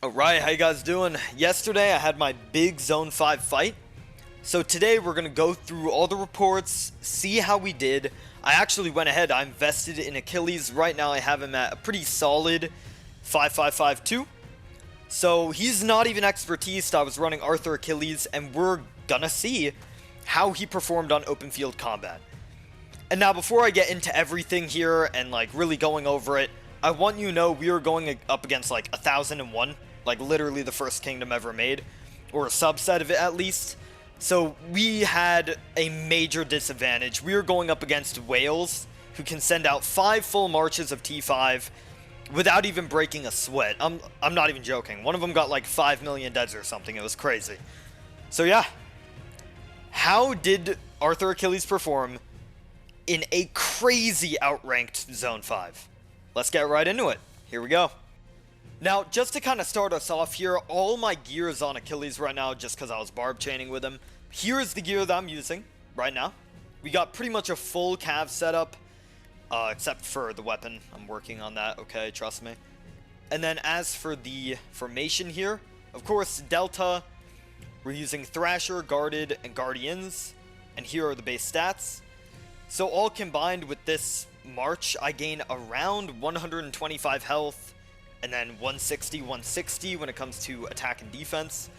Alright, how you guys doing? Yesterday I had my big Zone 5 fight. So today we're going to go through all the reports, see how we did. I actually went ahead, I invested in Achilles. Right now I have him at a pretty solid 5552. So he's not even expertise. I was running Arthur Achilles, and we're gonna see how he performed on open field combat. And now before I get into everything here and like really going over it, I want you to know we are going up against like 1001, like literally the first kingdom ever made, or a subset of it at least. So we had a major disadvantage. We were going up against Wales, who can send out 5 full marches of T5 without even breaking a sweat. I'm not even joking. One of them got like 5 million deads or something. It was crazy. So yeah. How did Arthur Achilles perform in a crazy outranked Zone 5? Let's get right into it. Here we go. Now, just to kind of start us off here, all my gear is on Achilles right now just because I was barb chaining with him. Here is the gear that I'm using right now. We got pretty much a full cav setup, except for the weapon. I'm working on that, okay, trust me. And then as for the formation here, of course, Delta, we're using Thrasher, Guarded, and Guardians. And here are the base stats. So all combined with this March, I gain around 125 health, and then 160, 160 when it comes to attack and defense,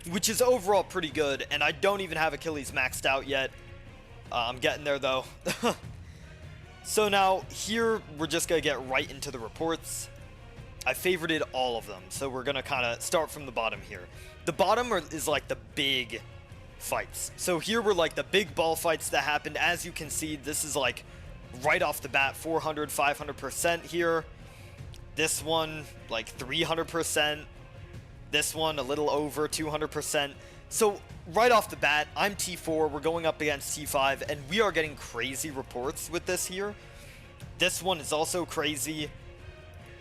which is overall pretty good, and I don't even have Achilles maxed out yet. I'm getting there though. So now, here, we're just going to get right into the reports. I favorited all of them, so we're going to kind of start from the bottom here. The bottom is like the big fights. So here were like the big ball fights that happened. As you can see, this is like right off the bat, 400, 500% here. This one, like 300%. This one, a little over 200%. So right off the bat, I'm T4, we're going up against T5, and we are getting crazy reports with this here. This one is also crazy.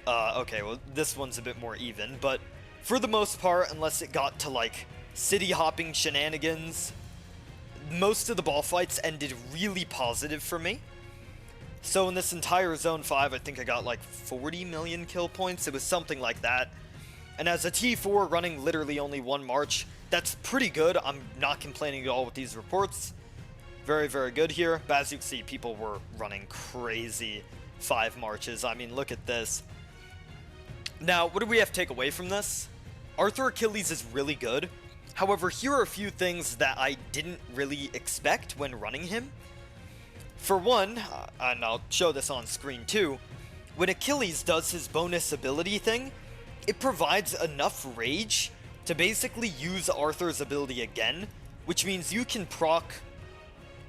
Okay, well, this one's a bit more even, but for the most part, unless it got to like city hopping shenanigans, most of the ball fights ended really positive for me. So in this entire Zone 5, I think I got like 40 million kill points. It was something like that. And as a T4 running literally only one march, that's pretty good. I'm not complaining at all with these reports. Very, very good here. But as you can see, people were running crazy 5 marches. I mean, look at this. Now, what do we have to take away from this? Arthur Achilles is really good. However, here are a few things that I didn't really expect when running him. For one, and I'll show this on screen too, when Achilles does his bonus ability thing, it provides enough rage to basically use Arthur's ability again, which means you can proc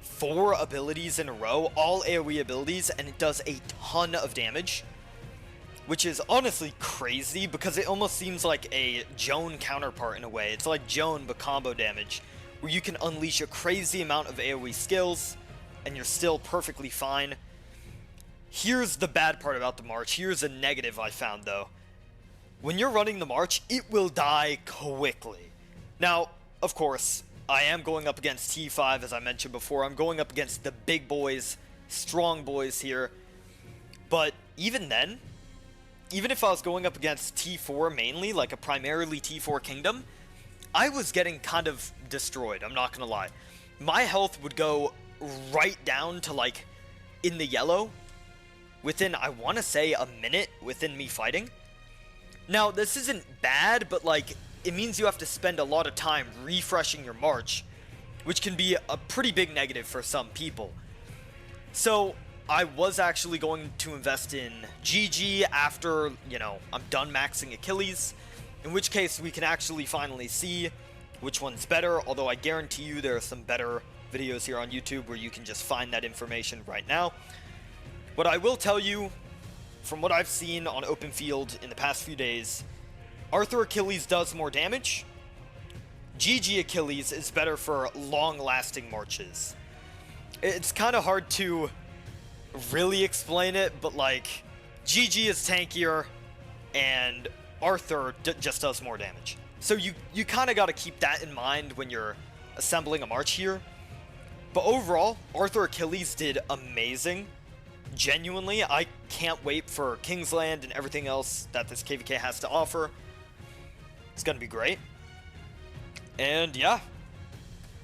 4 abilities in a row, all AoE abilities, and it does a ton of damage, which is honestly crazy because it almost seems like a Joan counterpart in a way. It's like Joan but combo damage, where you can unleash a crazy amount of AoE skills and you're still perfectly fine. Here's the bad part about the March. Here's a negative I found though. When you're running the March, it will die quickly. Now, of course, I am going up against T5, as I mentioned before. I'm going up against the big boys, strong boys here. But even then, even if I was going up against T4 mainly, like a primarily T4 kingdom, I was getting kind of destroyed, I'm not gonna lie. My health would go right down to like in the yellow within, I want to say, a minute within me fighting. Now, this isn't bad, but like, it means you have to spend a lot of time refreshing your march, which can be a pretty big negative for some people. So, I was actually going to invest in GG after, you know, I'm done maxing Achilles, in which case we can actually finally see which one's better, although I guarantee you there are some better videos here on YouTube where you can just find that information right now. But I will tell you, from what I've seen on open field in the past few days, Arthur Achilles does more damage. GG Achilles is better for long-lasting marches. It's kind of hard to really explain it, but like, GG is tankier, and Arthur just does more damage. So you kind of got to keep that in mind when you're assembling a march here. But overall, Arthur Achilles did amazing. Genuinely, I can't wait for Kingsland and everything else that this KVK has to offer. It's going to be great. And yeah,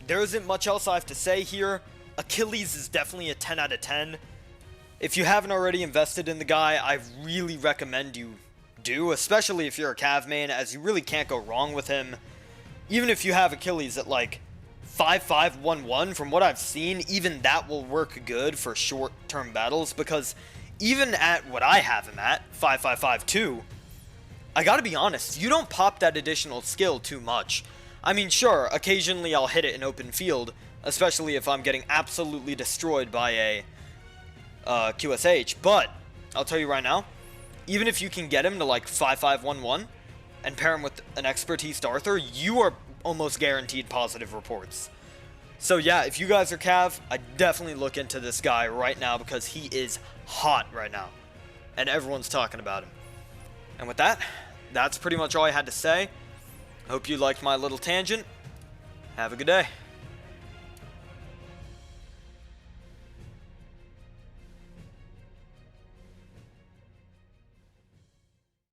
there isn't much else I have to say here. Achilles is definitely a 10 out of 10. If you haven't already invested in the guy, I really recommend you do, especially if you're a Cav main, as you really can't go wrong with him. Even if you have Achilles at like 5-5-1-1, from what I've seen, even that will work good for short-term battles, because even at what I have him at, 5-5-5-2, I gotta be honest, you don't pop that additional skill too much. I mean, sure, occasionally I'll hit it in open field, especially if I'm getting absolutely destroyed by a QSH, but I'll tell you right now, even if you can get him to like 5-5-1-1 and pair him with an expertise Arthur, you are almost guaranteed positive reports. So yeah, if you guys are Cav, I definitely look into this guy right now, because he is hot right now and everyone's talking about him. And with that, that's pretty much all I had to say. Hope you liked my little tangent. Have a good day.